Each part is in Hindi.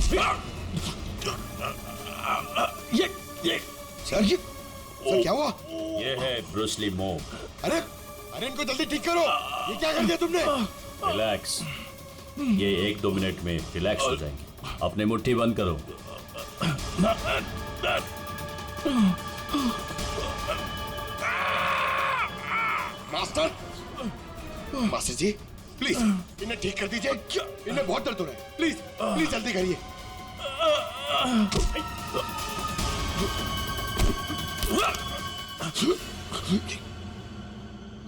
ये सर क्या हुआ? ये है ब्रूस ली मूव। अरे इनको जल्दी ठीक करो। ये क्या कर दिया तुमने? रिलैक्स, ये 1-2 मिनट में रिलैक्स हो जाएंगे। अपने मुट्ठी बंद करो। मास्टर जी प्लीज इन्हें ठीक कर दीजिए। इन्हें बहुत दर्द हो रहा है। प्लीज प्लीज जल्दी करिए।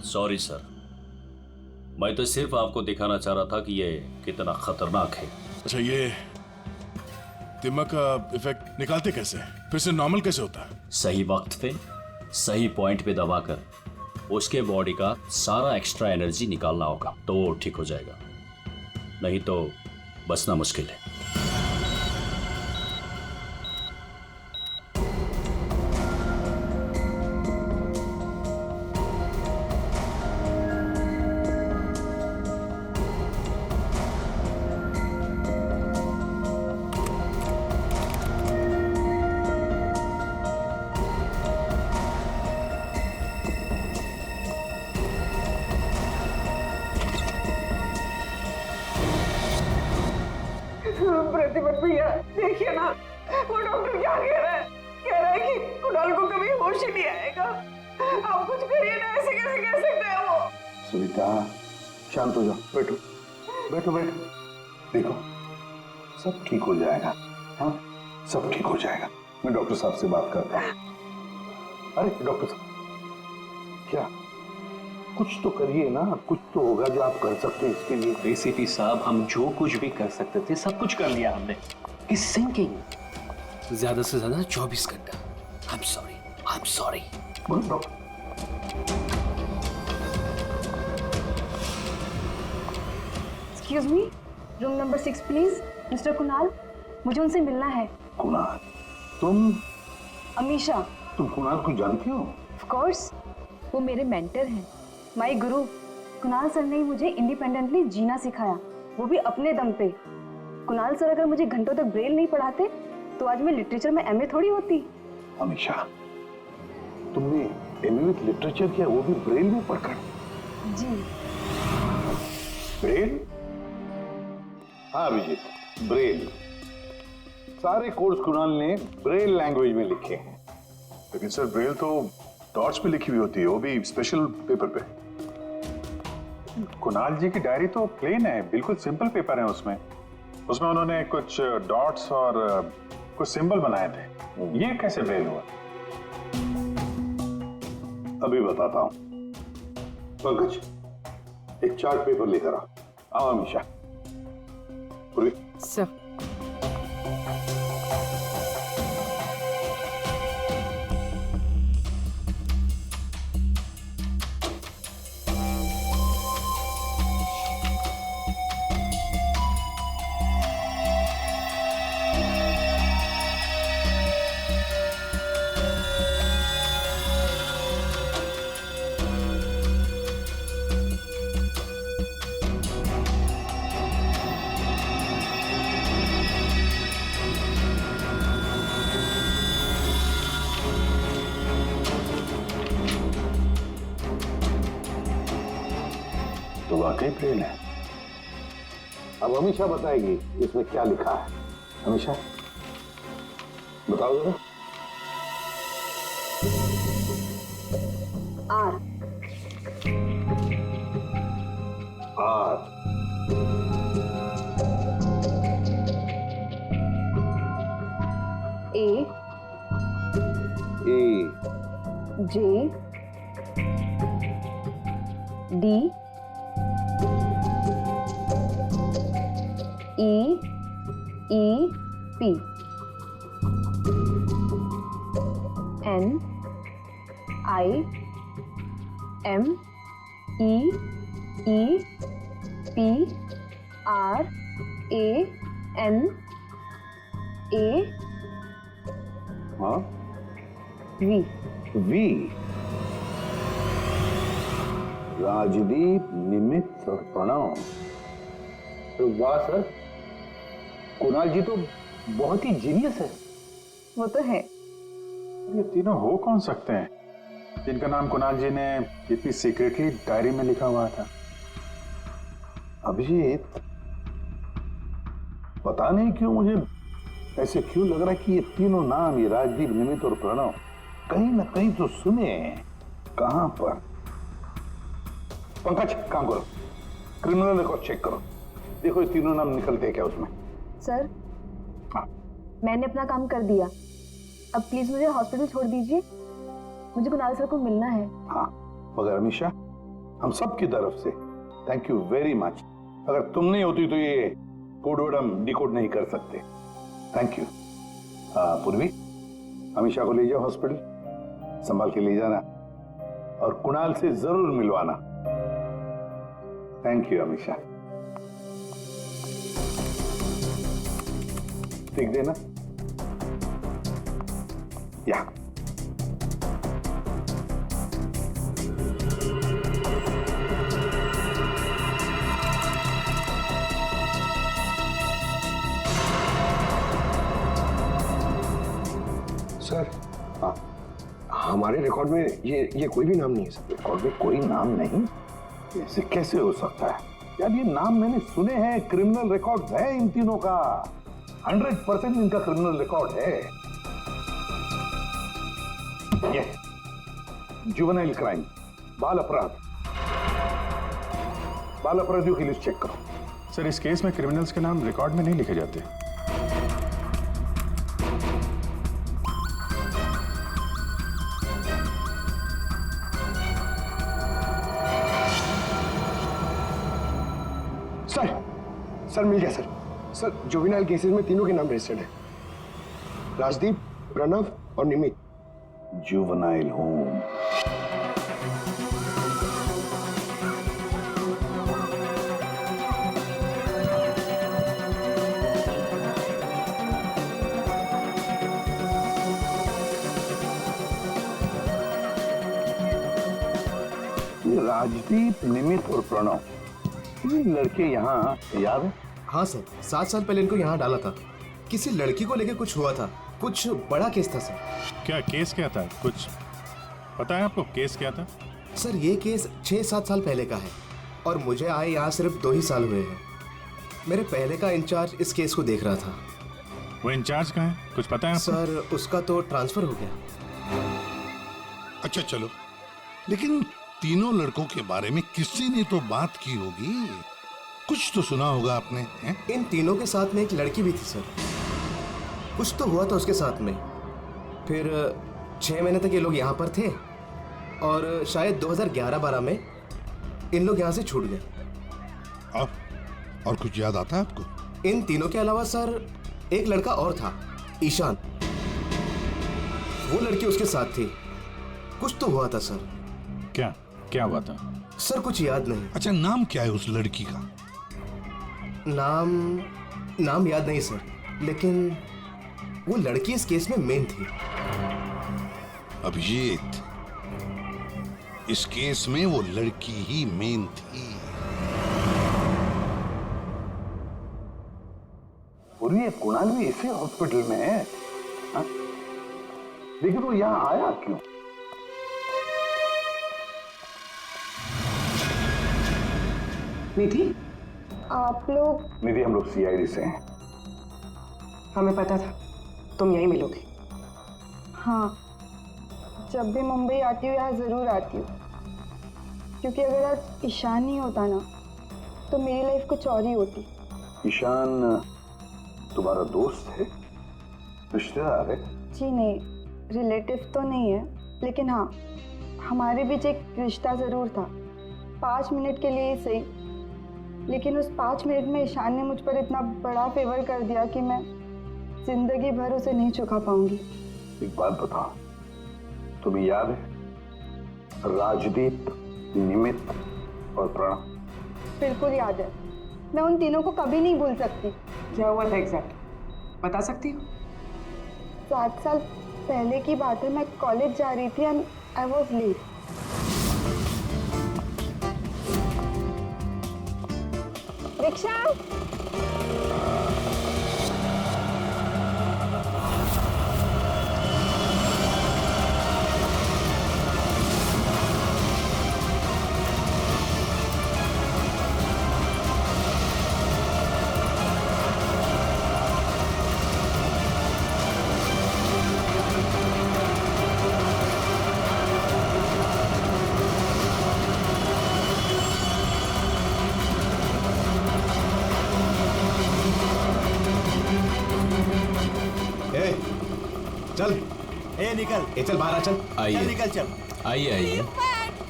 सॉरी सर, मैं तो सिर्फ आपको दिखाना चाह रहा था कि ये कितना खतरनाक है। अच्छा, ये दिमाग का इफेक्ट निकालते कैसे? फिर से नॉर्मल कैसे होता है? सही वक्त पे सही पॉइंट पे दबाकर उसके बॉडी का सारा एक्स्ट्रा एनर्जी निकालना होगा तो वो ठीक हो जाएगा, नहीं तो बचना मुश्किल है। प्रतिपत भैया देखिए ना, वो डॉक्टर क्या कह रहा है? कह रहा है कि कुणाल को कभी होश ही नहीं आएगा। आप कुछ करिए ना, ऐसे कैसे कह सकते हैं वो? सुनीता शांत हो जाओ, बैठो बैठो बैठो। देखो सब ठीक हो जाएगा। हाँ सब ठीक हो जाएगा। मैं डॉक्टर साहब से बात करता हूँ। अरे डॉक्टर साहब क्या, कुछ तो करिए ना, कुछ तो होगा जो आप कर सकते हैं इसके लिए। एसीपी साहब, हम जो कुछ भी कर सकते थे सब कुछ कर लिया हमने। इस सिंकिंग ज्यादा से ज्यादा 24 घंटा। I am sorry. Excuse me, room number 6 please. Mister Kunal, मुझे उनसे मिलना है। कुणाल? तुम? अमीशा। तुम कुणाल को जानती हो? ऑफ कोर्स, वो मेरे मेंटर हैं, माय गुरु। कुणाल सर ने मुझे इंडिपेंडेंटली जीना सिखाया, वो भी अपने दम पे। कुणाल सर अगर मुझे घंटों तक ब्रेल नहीं पढ़ाते तो आज मैं लिटरेचर में एमए थोड़ी होती। अमीशा, तुमने एमए विद लिटरेचर किया, वो भी ब्रेल में पढ़कर? जी। ब्रेल? हाँ अभिजीत, ब्रेल। सारे कोर्स कुणाल ने ब्रेल लैंग्वेज में लिखे हैं। लेकिन सर ब्रेल तो डॉट्स पे लिखी हुई होती है, वो भी स्पेशल पेपर पे। कुणाल जी की डायरी तो प्लेन है, बिल्कुल सिंपल पेपर है। उसमें उन्होंने कुछ डॉट्स और कुछ सिंबल बनाए थे। ये कैसे ब्रेल हुआ? अभी बताता हूं। पंकज, एक चार्ट पेपर लेकर आओ अमीशा। सर तो वाकई ब्रेल है। अब अमीशा बताएगी इसमें क्या लिखा है। अमीशा बताओ जरा। R. R. A. A. J. D. E. E. P. N. I. M. E. E. P. R. A. N. A. हाँ वी। वी। राजदीप, निमित्त और प्रणव। तो वाह सर, कुणाल जी तो बहुत ही जीनियस है। वो तो है। ये तीनों हो कौन सकते हैं जिनका नाम कुणाल जी ने इतनी सीक्रेटली डायरी में लिखा हुआ था? अभिजीत, पता नहीं क्यों मुझे ऐसे क्यों लग रहा है कि ये तीनों नाम, ये राजदीप, निमित और प्रणव, कहीं ना कहीं तो सुने हैं। कहां पर? पंकज, काम करो, क्रिमिनल रिकॉर्ड चेक करो, देखो ये तीनों नाम निकलते हैं क्या उसमें। सर, हाँ। मैंने अपना काम कर दिया, अब प्लीज मुझे हॉस्पिटल छोड़ दीजिए, मुझे कुणाल सर को मिलना है। हाँ, मगर अमीशा, हम सब की तरफ से थैंक यू वेरी मच। अगर तुम नहीं होती तो ये कोड वर्ड हम डिकोड नहीं कर सकते। Thank you. पूर्वी, अमीशा को ले जाओ हॉस्पिटल, संभाल के ले जाना और कुणाल से जरूर मिलवाना। Thank you Amisha. ठीक देना या सर, हाँ, हमारे रिकॉर्ड में ये कोई भी नाम नहीं है सर। रिकॉर्ड में कोई नाम नहीं? ऐसे कैसे हो सकता है यार? ये नाम मैंने सुने हैं, क्रिमिनल रिकॉर्ड है इन तीनों का, 100% इनका क्रिमिनल रिकॉर्ड है। ये जुवेनाइल क्राइम, बाल अपराध, बाल अपराधियों की लिस्ट चेक करो। सर, इस केस में क्रिमिनल्स के नाम रिकॉर्ड में नहीं लिखे जाते। सर मिल गया सर। सर, जुवेनाइल केसेस में तीनों के नाम रजिस्टर्ड है, राजदीप, प्रणव और निमित। जुवेनाइल होम, राजदीप, निमित और प्रणव, ये लड़के यहाँ याद है? हाँ सर, 7 साल पहले इनको यहाँ डाला था। किसी लड़की को लेकर कुछ हुआ था, कुछ बड़ा केस था सर। क्या केस क्या था? कुछ पता है आपको केस क्या था? सर, ये केस 6-7 साल पहले का है और मुझे आए यहाँ सिर्फ 2 ही साल हुए हैं। मेरे पहले का इंचार्ज इस केस को देख रहा था। वो इंचार्ज कहाँ है? कुछ पता है आपको? सर, उसका तो ट्रांसफर हो गया। अच्छा चलो, लेकिन तीनों लड़कों के बारे में किसी ने तो बात की होगी, कुछ तो सुना होगा आपने, हैं? इन तीनों के साथ में एक लड़की भी थी सर, कुछ तो हुआ था उसके साथ में। फिर 6 महीने तक ये लोग यहाँ पर थे और शायद 2011-12 में इन लोग यहाँ से छूट गए। और कुछ याद आता है आपको? इन तीनों के अलावा सर एक लड़का और था, ईशान, वो लड़की उसके साथ थी। कुछ तो हुआ था सर। क्या हुआ था? सर कुछ याद नहीं। अच्छा, नाम क्या है उस लड़की का? नाम याद नहीं सर, लेकिन वो लड़की इस केस में मेन थी। अभिजीत, इस केस में वो लड़की ही मेन थी। और ये कुणाल भी इसी हॉस्पिटल में है, हाँ? लेकिन वो यहाँ आया क्यों? निधि, आप लोग? निधि, हम लोग सीआईडी से हैं। हमें पता था तुम यहीं मिलोगे। हाँ, जब भी मुंबई आती हूँ यहाँ ज़रूर आती हूँ, क्योंकि अगर आज ईशान नहीं होता ना तो मेरी लाइफ कुछ और ही होती। ईशान तुम्हारा दोस्त है, रिश्तेदार है? जी नहीं, रिलेटिव तो नहीं है, लेकिन हाँ, हमारे बीच एक रिश्ता ज़रूर था, 5 मिनट के लिए ही सही। लेकिन उस 5 मिनट में ईशान ने मुझ पर इतना बड़ा फेवर कर दिया कि मैं जिंदगी भर उसे नहीं चुका पाऊंगी। एक बात बताओ, तुम्हें याद है राजदीप, निमित और प्रणव? बिल्कुल याद है, मैं उन तीनों को कभी नहीं भूल सकती। क्या हुआ था एग्जैक्ट बता सकती हो? 7 साल पहले की बात है, मैं कॉलेज जा रही थी and I was late. Rickshaw! चल ए निकल, ए चल बाहर आ चल। चल आइए निकल चल। आइए आइए।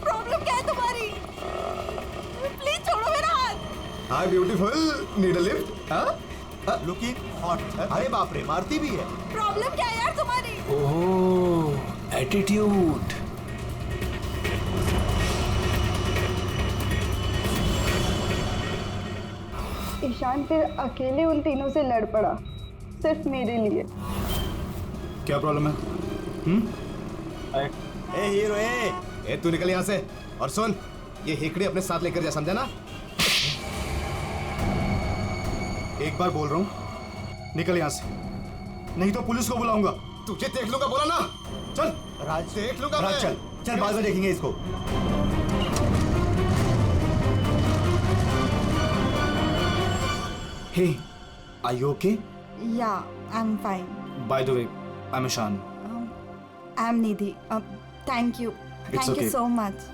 प्रॉब्लम क्या है तुम्हारी? प्लीज छोड़ो मेरा हाथ। हाय ब्यूटीफुल, नीड अ लिफ्ट? हाँ लुकिंग हॉट। अरे बाप रे, मारती भी है। प्रॉब्लम क्या है यार तुम्हारी? ओह एटीट्यूड। ईशान फिर अकेले उन तीनों से लड़ पड़ा, सिर्फ मेरे लिए। क्या प्रॉब्लम है? ए हीरो ए तू निकल यहाँ से। और सुन, ये हेकड़े अपने साथ लेकर जा, समझा ना? एक बार बोल रहा हूँ, निकल यहाँ से, नहीं तो पुलिस को बुलाऊंगा। तुझे देख लूंगा, बोला ना? चल राज, देख लूंगा राज मैं। चल चल, बाद में देखेंगे इसको। Hey, are you okay? Yeah, I'm fine. By the way, I am Ishan. I'm Nidhi. Thank you. Thank okay. you so much.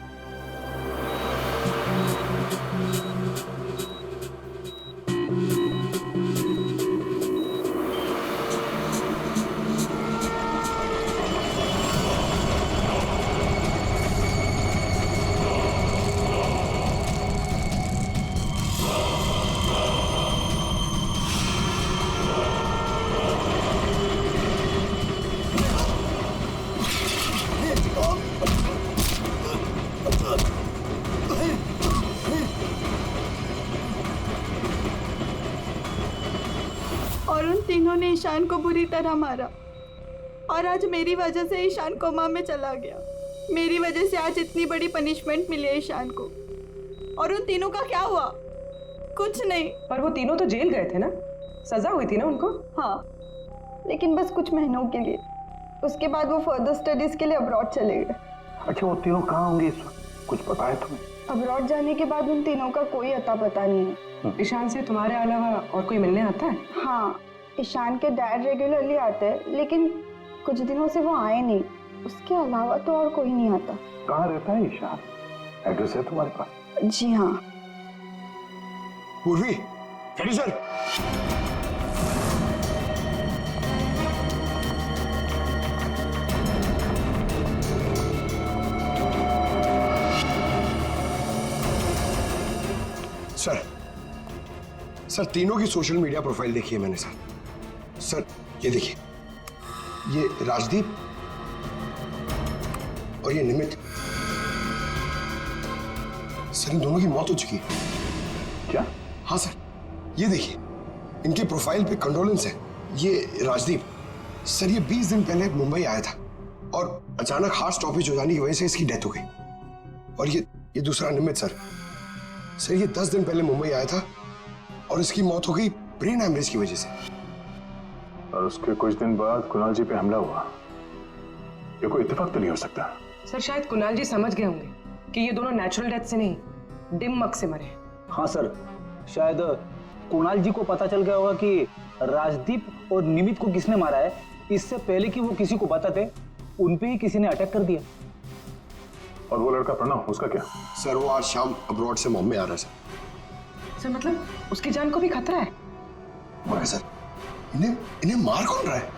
और उन तीनों ने ईशान को बुरी तरह मारा, और आज मेरी वजह से ईशान कोमा में चला गया। मेरी वजह से आज इतनी बड़ी पनिशमेंट मिली है ईशान को। और उन तीनों का क्या हुआ? कुछ नहीं। पर वो तीनों तो जेल गए थे ना, सजा हुई थी ना उनको? हाँ, लेकिन बस कुछ महीनों के लिए। उसके बाद वो फर्दर स्टडीज के लिए अब्रॉड चले गए। अच्छा, वो तीनों कहाँ होंगे इस वक्त? कुछ पता है तुम्हें? अब्रॉड जाने के बाद उन तीनों का कोई अता पता नहीं है। ईशान से तुम्हारे अलावा और कोई मिलने आता है? हाँ, ईशान के डैड रेगुलरली आते हैं, लेकिन कुछ दिनों से वो आए नहीं। उसके अलावा तो और कोई नहीं आता। कहाँ रहता है ईशान? एड्रेस है तुम्हारे पास? जी हाँ। पूर्वी, रेडी सर? सर तीनों की सोशल मीडिया प्रोफाइल देखी है मैंने सर। सर ये देखिए, ये राजदीप और ये निमित। सर इन दोनों की मौत हो चुकी है। क्या? हाँ सर, ये देखिए, इनके प्रोफाइल पे कंडोलेंस है। ये राजदीप सर, ये 20 दिन पहले मुंबई आया था और अचानक हार्ट स्टॉपेज हो जाने की वजह से इसकी डेथ हो गई। और ये दूसरा निमित सर, ये 10 दिन पहले मुंबई आया था और इसकी मौत हो गई ब्रेन हैमरेज की वजह से। और उसके कुछ दिन बाद कुणाल जी पे हमला हुआ। ये कोई इत्तेफाक तो नहीं हो सकता। सर शायद कुणाल जी समझ गए होंगे कि ये दोनों नेचुरल डेथ से नहीं, दिमाग से मरे। हाँ सर, शायद कुणाल जी को पता चल गया होगा कि राजदीप और निमित को किसने मारा है। इससे पहले कि वो किसी को बताते, उन पे ही किसी ने अटैक कर दिया। और वो लड़का प्रणव, उसका क्या? सर वो आज शाम अब्रॉड से बॉम्बे आ रहा है सर मतलब उसकी जान को भी खतरा है? मगर सर इन्हें मार कौन रहा है?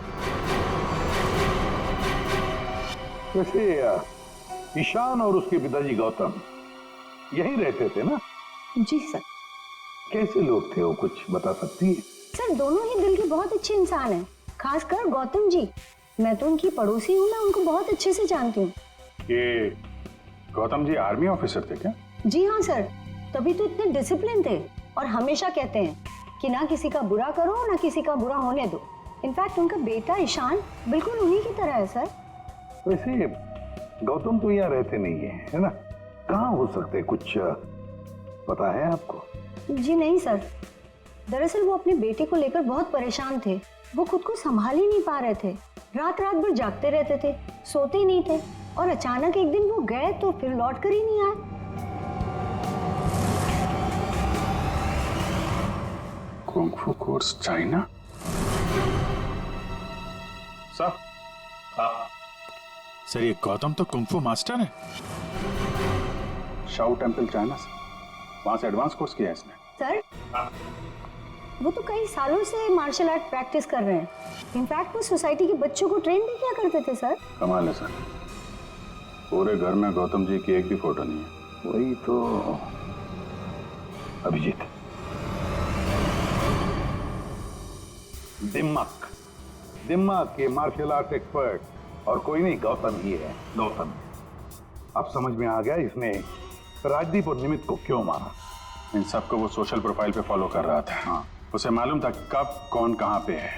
वैसे ईशान और उसके पिताजी गौतम यहीं रहते थे ना? जी सर। कैसे लोग थे वो, कुछ बता सकती है? सर दोनों ही दिल के बहुत अच्छे इंसान हैं, खासकर गौतम जी। मैं तो उनकी पड़ोसी हूँ, मैं उनको बहुत अच्छे से जानती हूँ। ये गौतम जी आर्मी ऑफिसर थे क्या? जी हाँ सर, तभी तो इतने डिसिप्लिन थे और हमेशा कहते हैं कि ना किसी का बुरा करो ना किसी का बुरा होने दो। इनफैक्ट उनका बेटा ईशान बिल्कुल उन्हीं की तरह है सर। वैसे गौतम तो यहाँ रहते नहीं है ना? कहाँ हो सकते, कुछ पता है आपको? जी नहीं सर, दरअसल वो अपने बेटे को लेकर बहुत परेशान थे। वो खुद को संभाल ही नहीं पा रहे थे, रात रात भर जागते रहते थे, सोते ही नहीं थे। और अचानक एक दिन वो गए तो फिर लौट कर ही नहीं आए। कुंग फू कोर्स चाइना? सर, सर ये गौतम तो कुंग फू मास्टर है। शाओ टेम्पल चाइना से, वहां से एडवांस कोर्स किया है इसने। सर वो तो कई सालों से मार्शल आर्ट प्रैक्टिस कर रहे हैं। इनफैक्ट वो सोसाइटी के बच्चों को ट्रेन भी किया करते थे सर। कमाल है सर, पूरे घर में गौतम जी की एक भी फोटो नहीं है। वही तो अभिजीत, दिमाग दिमाग के मार्शल आर्ट एक्सपर्ट और कोई नहीं, गौतम ही है, गौतम। अब समझ में आ गया इसने राजदीप और निमित को क्यों मारा। इन सबको वो सोशल प्रोफाइल पे फॉलो कर रहा था। हाँ, उसे मालूम था कब कौन कहाँ पे है,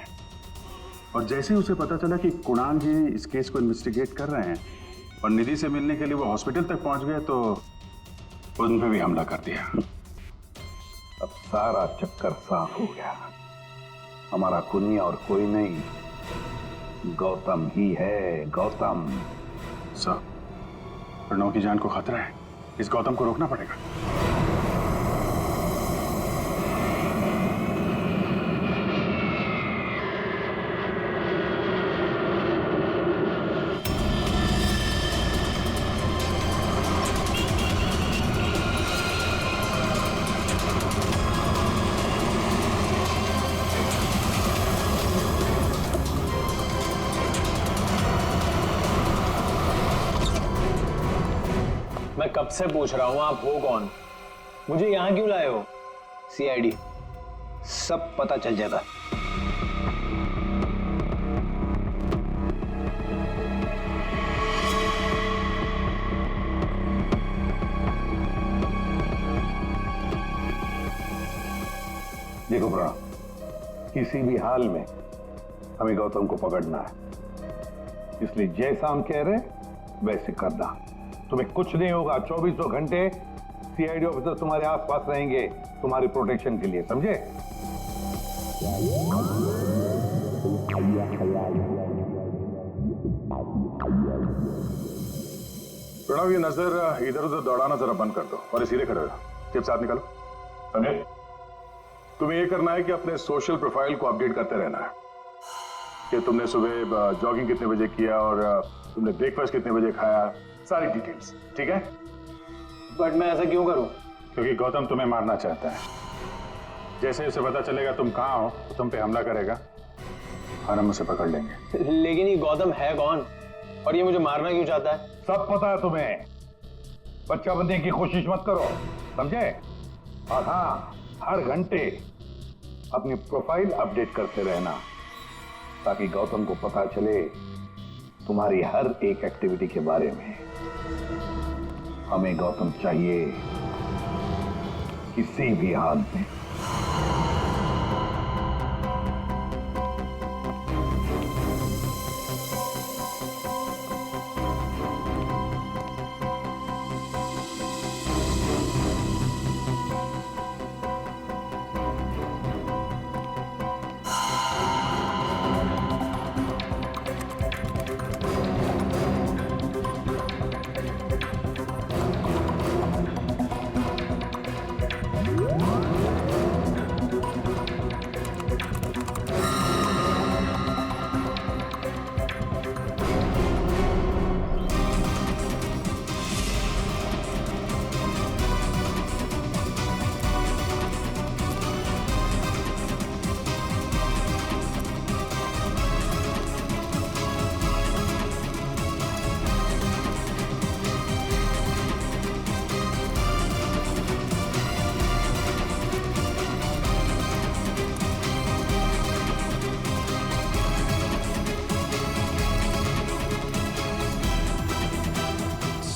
और जैसे ही उसे पता चला कि कुणाल जी इस केस को इन्वेस्टिगेट कर रहे हैं और निधि से मिलने के लिए वो हॉस्पिटल तक पहुंच गए, तो उन पे भी हमला कर दिया। अब सारा चक्कर साफ हो गया। हमारा कुनिया और कोई नहीं, गौतम ही है, गौतम। सर, प्रणव की जान को खतरा है, इस गौतम को रोकना पड़ेगा। मैं कब से पूछ रहा हूं आप हो कौन, मुझे यहां क्यों लाए हो? सीआईडी, सब पता चल जाएगा। देखो प्रणव, किसी भी हाल में हमें गौतम को पकड़ना है, इसलिए जैसा हम कह रहे वैसे करना। तुम्हें कुछ नहीं होगा, 24 घंटे सीआईडी ऑफिसर तुम्हारे आसपास रहेंगे तुम्हारी प्रोटेक्शन के लिए, समझे? प्रणव, ये नजर इधर उधर दौड़ाना जरा बंद कर दो और सीधे खड़े हो, टिप्स हाथ निकालो, समझे? तुम्हें ये करना है कि अपने सोशल प्रोफाइल को अपडेट करते रहना है कि तुमने सुबह जॉगिंग कितने बजे किया और तुमने ब्रेकफास्ट कितने बजे खाया, सारी डिटेल्स, ठीक है? बट मैं ऐसा क्यों करूं? क्योंकि गौतम तुम्हें मारना चाहता है। जैसे उसे पता चलेगा तुम कहां हो तो तुम पे हमला करेगा और हम उसे पकड़ लेंगे। लेकिन ये गौतम है कौन और ये मुझे मारना क्यों चाहता है? सब पता है तुम्हें, बच्चा बनने की कोशिश मत करो, समझे? और हाँ, हर घंटे अपनी प्रोफाइल अपडेट करते रहना ताकि गौतम को पता चले तुम्हारी हर एक एक्टिविटी के बारे में। हमें गौतम चाहिए किसी भी हाल में।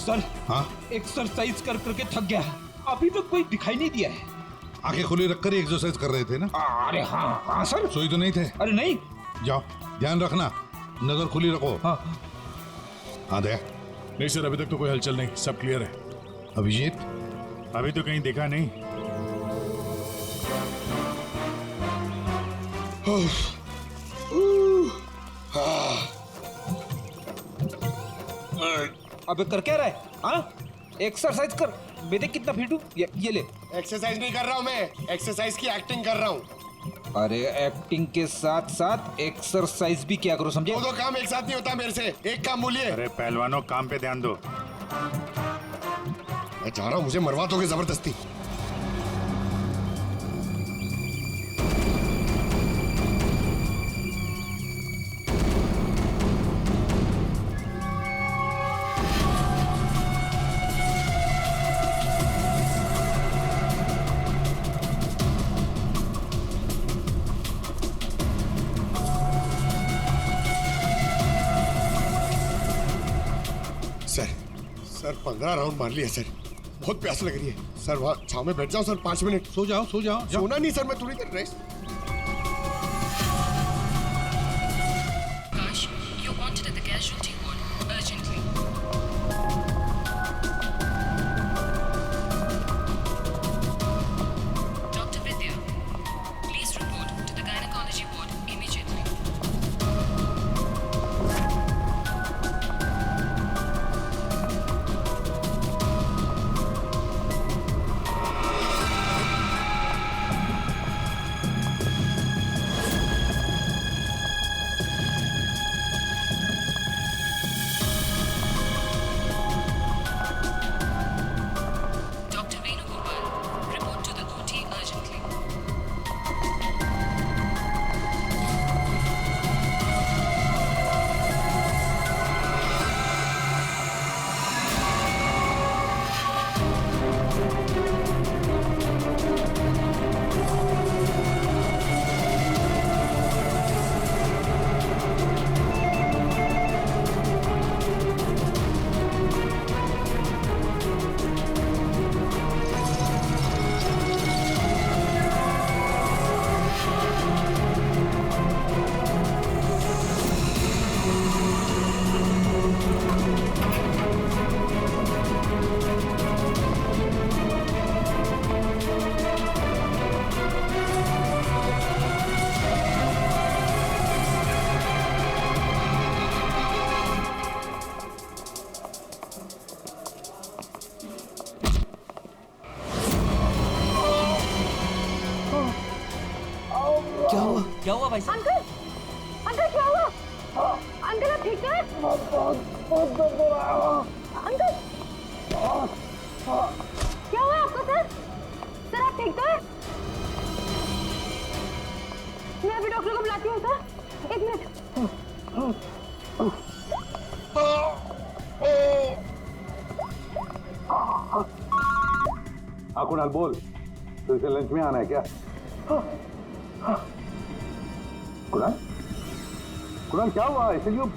सर, हाँ? एक्सरसाइज कर करके थक गया, अभी तक कोई दिखाई नहीं दिया है। आंखें खुली रखकर ही एक्सरसाइज कर रहे थे ना? अरे हाँ हाँ सर। सोई तो नहीं थे? अरे नहीं। जाओ, ध्यान रखना, नजर खुली रखो। हाँ हाँ दया। नहीं सर, अभी तक तो कोई हलचल नहीं, सब क्लियर है। अभिजीत? अभी तो कहीं दिखा नहीं। अबे कर क्या रहा है? हाँ, एक्सरसाइज कर। मैं कितना फिट हूँ, ये ले। एक्सरसाइज नहीं कर रहा हूँ मैं, एक्सरसाइज की एक्टिंग कर रहा हूँ। अरे एक्टिंग के साथ साथ एक्सरसाइज भी क्या करो, समझे? दो काम एक साथ नहीं होता मेरे से, एक काम बोलिए। अरे पहलवानों, काम पे ध्यान दो। मैं चाह रहा हूँ मुझे मरवा दोगे जबरदस्ती। सर 15 राउंड मार लिया सर। बहुत प्यास लग रही है सर। वहाँ छाव में बैठ जाओ सर 5 मिनट। सो जाओ सो जाओ, जाओ। सोना नहीं सर, मैं थोड़ी देर rest. You're wanted at the casualty ward urgently. Dr. Vidya, please report to the gynecology ward immediately. Dr. Venugopal, report to the OT urgently. क्या हुआ भाई साहब? अंकल, अंकल क्या हुआ? अंकल आप ठीक हैं? अंकल क्या हुआ आपको सर? सर आप ठीक तो हैं? मैं अभी डॉक्टर को बुलाती हूँ सर। 1 मिनट। हाँ कुणाल बोल, तो इसे लंच में आना है क्या? कुणाल, कुणाल क्या हुआ? ऐसे क्यों?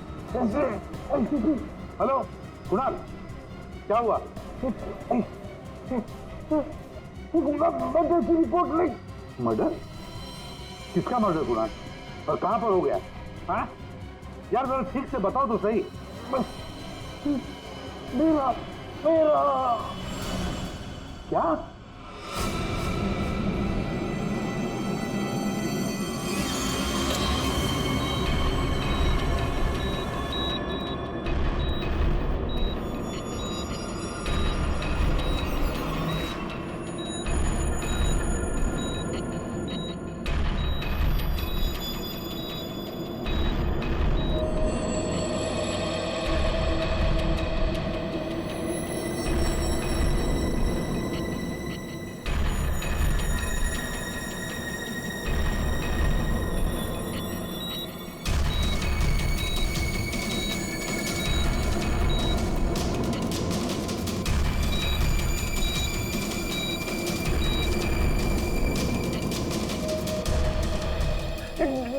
हेलो कुणाल, क्या हुआ? मर्डर की रिपोर्ट लिख। मर्डर? किसका मर्डर कुणाल? और कहां पर हो गया? हाँ यार जरा ठीक से बताओ तो सही। मेरा मेरा क्या?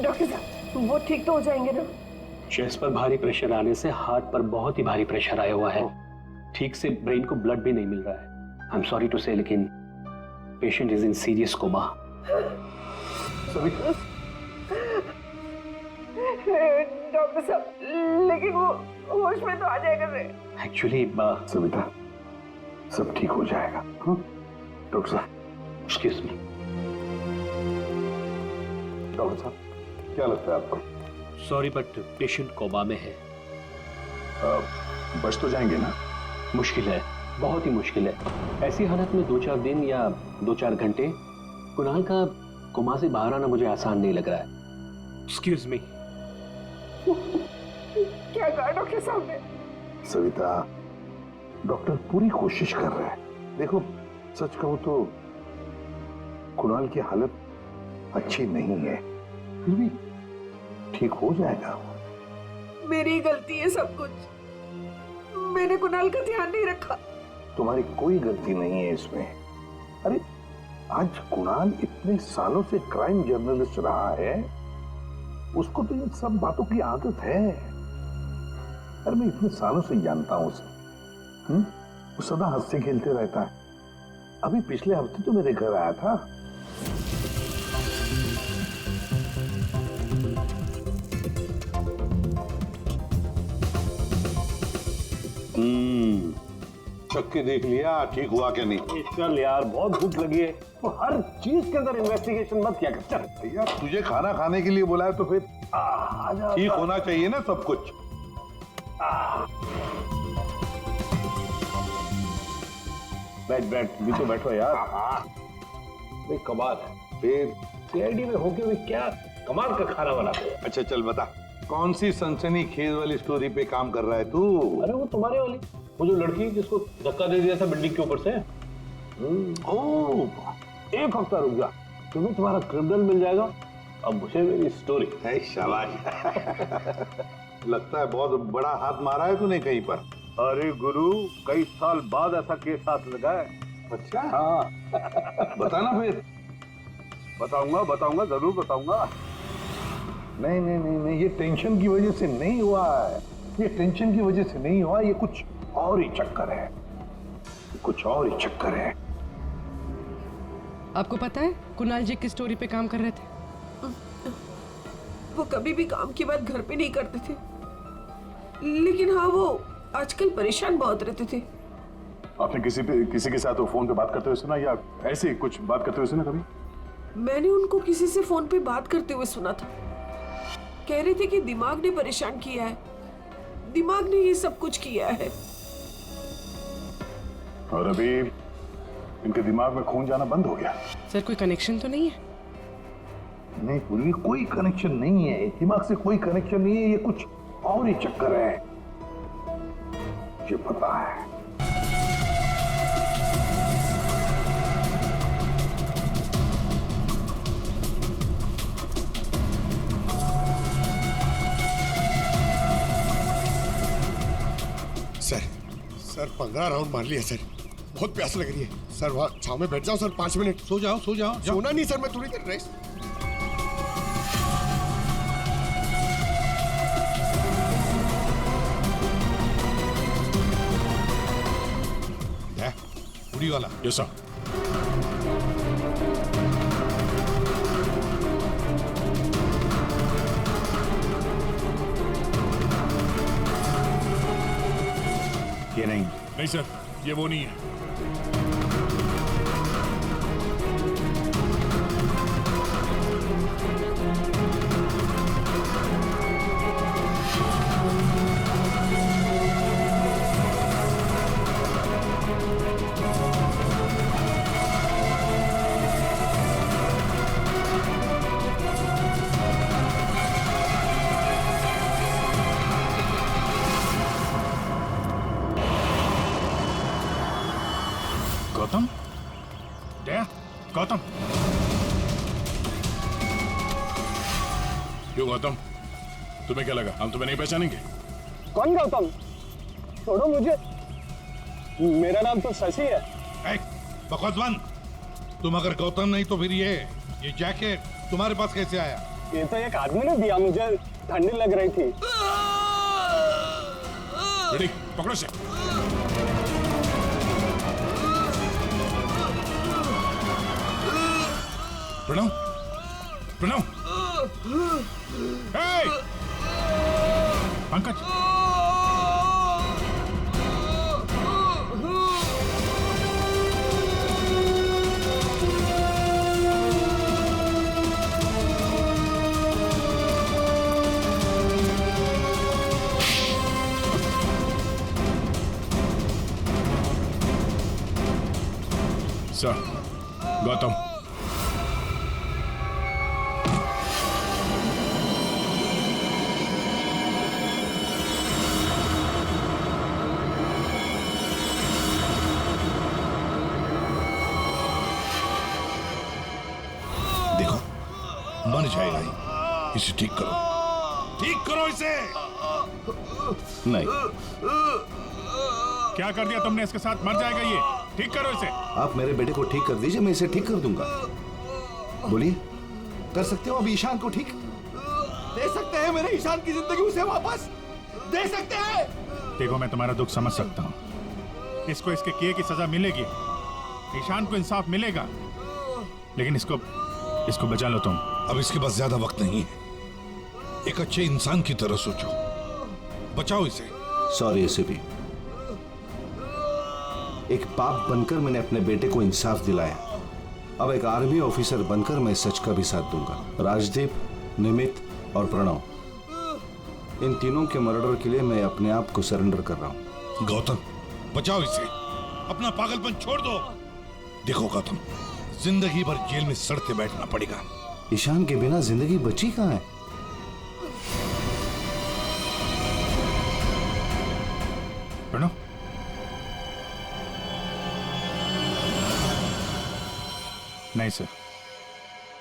डॉक्टर साहब वो ठीक तो हो जाएंगे ना? चेस्ट पर भारी प्रेशर आने से हार्ट पर बहुत ही भारी प्रेशर आया हुआ है। ठीक से ब्रेन को ब्लड भी नहीं मिल रहा है। I am sorry to say, लेकिन patient is in serious coma. Doctor साहब लेकिन वो होश में तो आ जाएगा रे। एक्चुअली सविता सब ठीक हो जाएगा। डॉक्टर साहब एक्सक्यूज मी। डॉक्टर साहब क्या लगता है आपको? सॉरी बट पेशेंट कोमा में है। बच तो जाएंगे ना? मुश्किल है, बहुत ही मुश्किल है। ऐसी हालत में 2-4 दिन या 2-4 घंटे कुणाल का कोमा से बाहर आना मुझे आसान नहीं लग रहा है। Excuse me. क्या कहा डॉक्टर साहब ने? सविता डॉक्टर पूरी कोशिश कर रहे हैं। देखो सच कहूं तो कुणाल की हालत अच्छी नहीं है, फिर भी ठीक हो जाएगा। मेरी गलती है सब कुछ। मैंने कुणाल का ध्यान नहीं रखा। तुम्हारी कोई गलती नहीं है इसमें। अरे आज कुणाल इतने सालों से क्राइम जर्नलिस्ट रहा है, उसको तो इन सब बातों की आदत है। अरे मैं इतने सालों से जानता हूं उसे। वो सदा हंसते खेलते रहता है। अभी पिछले हफ्ते तो मेरे घर आया था। चख के देख लिया ठीक हुआ क्या नहीं? चल यार, बहुत भूख लगी है, तो हर चीज के अंदर इन्वेस्टिगेशन मत किया कर। चल भैया, तुझे खाना खाने के लिए बुलाया तो फिर ठीक होना चाहिए ना सब कुछ। बैठ बैठ, भी तो बैठो यार। भाई कमाल है, फिर सीआईडी में होके भी क्या कमाल का खाना बनाते हो। अच्छा चल बता, कौन सी सनसनी खेज वाली स्टोरी पे काम कर रहा है तू? अरे वो तुम्हारे वाली, वो जो लड़की जिसको धक्का दे दिया था बिल्डिंग के ऊपर से। ओह, एक हफ्ता रुक जा, तुम्हें तुम्हारा क्रिमिनल मिल जाएगा। अब मुझे मेरी स्टोरी। शाबाश। लगता है बहुत बड़ा हाथ मारा है तूने कहीं पर। अरे गुरु, कई साल बाद ऐसा केस हाथ लगा है। अच्छा हाँ। बताना फिर। बताऊंगा, जरूर बताऊंगा। नहीं नहीं नहीं नहीं, ये टेंशन की वजह से नहीं हुआ है, ये टेंशन की वजह से नहीं हुआ, ये कुछ और ही चक्कर है, कुछ और ही चक्कर है। आपको पता है कुणाल जी किस स्टोरी पे काम कर रहे थे? वो कभी भी काम की बात घर पे नहीं करते थे, लेकिन हाँ वो आजकल परेशान बहुत रहते थे। आपने किसी के साथ वो फोन पे बात करते हुए सुना या ऐसे कुछ बात करते हुए सुना कभी? मैंने उनको किसी से फोन पे बात करते हुए सुना था। कह रहे थे कि दिमाग ने परेशान किया है, दिमाग ने ये सब कुछ किया है। और अभी इनके दिमाग में खून जाना बंद हो गया। सर कोई कनेक्शन तो नहीं है? नहीं पूरी, कोई कनेक्शन नहीं है, दिमाग से कोई कनेक्शन नहीं है, ये कुछ और ही चक्कर है, ये पता है। सर 15 राउंड मार लिया सर, बहुत प्यास लग रही है सर। वहाँ छाव में बैठ जाओ सर, 5 मिनट। सो जाओ। सोना नहीं सर, मैं थोड़ी देर रेस्ट। उड़ी वाला। Yes sir. ये नहीं सर, ये वो नहीं है। गौतम? गौतम? क्यों गौतम, तुम्हें क्या लगा हम तुम्हें नहीं पहचानेंगे? कौन गौतम? छोड़ो मुझे, मेरा नाम तो शशि है। बकवास बंद। तुम अगर गौतम नहीं तो फिर ये जैकेट तुम्हारे पास कैसे आया? ये तो एक आदमी ने दिया मुझे, ठंडी लग रही थी। रेडी, पकड़ो से। प्रणव, प्रणव, पंकज, सर, गौतम। मर जाएगा ही, इसे ठीक करो इसे। नहीं। क्या कर दिया तुमने इसके साथ? मर जाएगा ये, ठीक करो इसे। आप मेरे बेटे को ठीक कर दीजिए, मैं इसे ठीक कर दूंगा। बोलिए, कर सकते हो अब ईशान को ठीक? दे सकते हैं मेरे ईशान की जिंदगी उसे वापस दे सकते हैं। देखो मैं तुम्हारा दुख समझ सकता हूँ, इसको इसके किए की सजा मिलेगी, ईशान को इंसाफ मिलेगा, लेकिन इसको बचा लो तुम। अब इसके पास ज्यादा वक्त नहीं है। एक अच्छे इंसान की तरह सोचो, बचाओ इसे। सॉरी एसीपी, एक बाप बनकर मैंने अपने बेटे को इंसाफ दिलाया, अब एक आर्मी ऑफिसर बनकर मैं सच का भी साथ दूंगा। राजदीप, निमित और प्रणव, इन तीनों के मर्डर के लिए मैं अपने आप को सरेंडर कर रहा हूं। गौतम, बचाओ इसे, अपना पागलपन छोड़ दो। देखो गौतम, जिंदगी भर जेल में सड़ते बैठना पड़ेगा। ईशान के बिना जिंदगी बची कहां है? प्रणव, नहीं सर,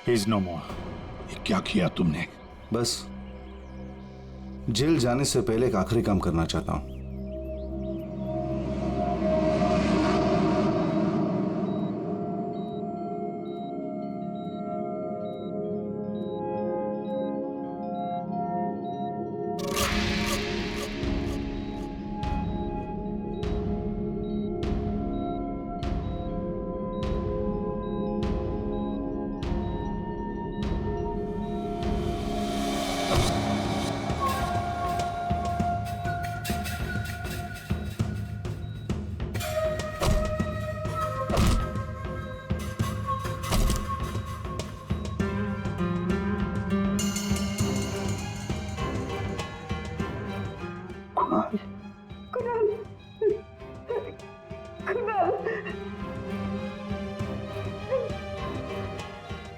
ही इज नो मोर। ये क्या किया तुमने? बस जेल जाने से पहले एक आखिरी काम करना चाहता हूं।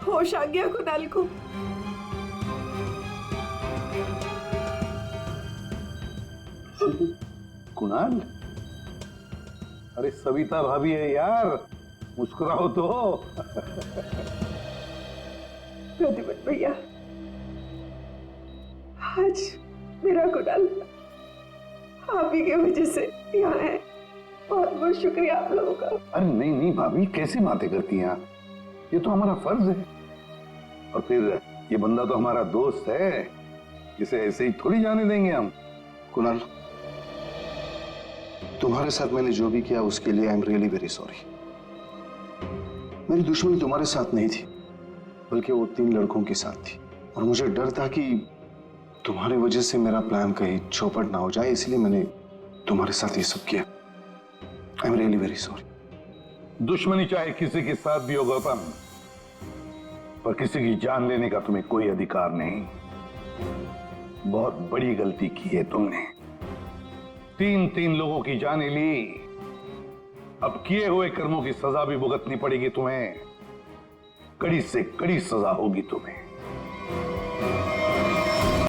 होश आ गया कुणाल को। कुणाल, अरे सविता भाभी है यार, मुस्कुराओ तो। प्रतिपत भैया, आज मेरा कुणाल आप ही की वजह से यहाँ है। बहुत बहुत शुक्रिया आप लोगों का। अरे नहीं नहीं भाभी, कैसी बातें करती हैं आप? ये तो हमारा फर्ज है, और फिर ये बंदा तो हमारा दोस्त है, इसे ऐसे ही थोड़ी जाने देंगे हम। कुणाल, तुम्हारे साथ मैंने जो भी किया उसके लिए I am really very sorry. मेरी दुश्मनी तुम्हारे साथ नहीं थी, बल्कि वो 3 लड़कों के साथ थी, और मुझे डर था कि तुम्हारी वजह से मेरा प्लान कहीं चौपट ना हो जाए, इसलिए मैंने तुम्हारे साथ ये सब किया। I am really very sorry. दुश्मनी चाहे किसी के साथ भी हो गौतम, पर किसी की जान लेने का तुम्हें कोई अधिकार नहीं। बहुत बड़ी गलती की है तुमने, 3 लोगों की जानें ली। अब किए हुए कर्मों की सजा भी भुगतनी पड़ेगी तुम्हें, कड़ी से कड़ी सजा होगी तुम्हें।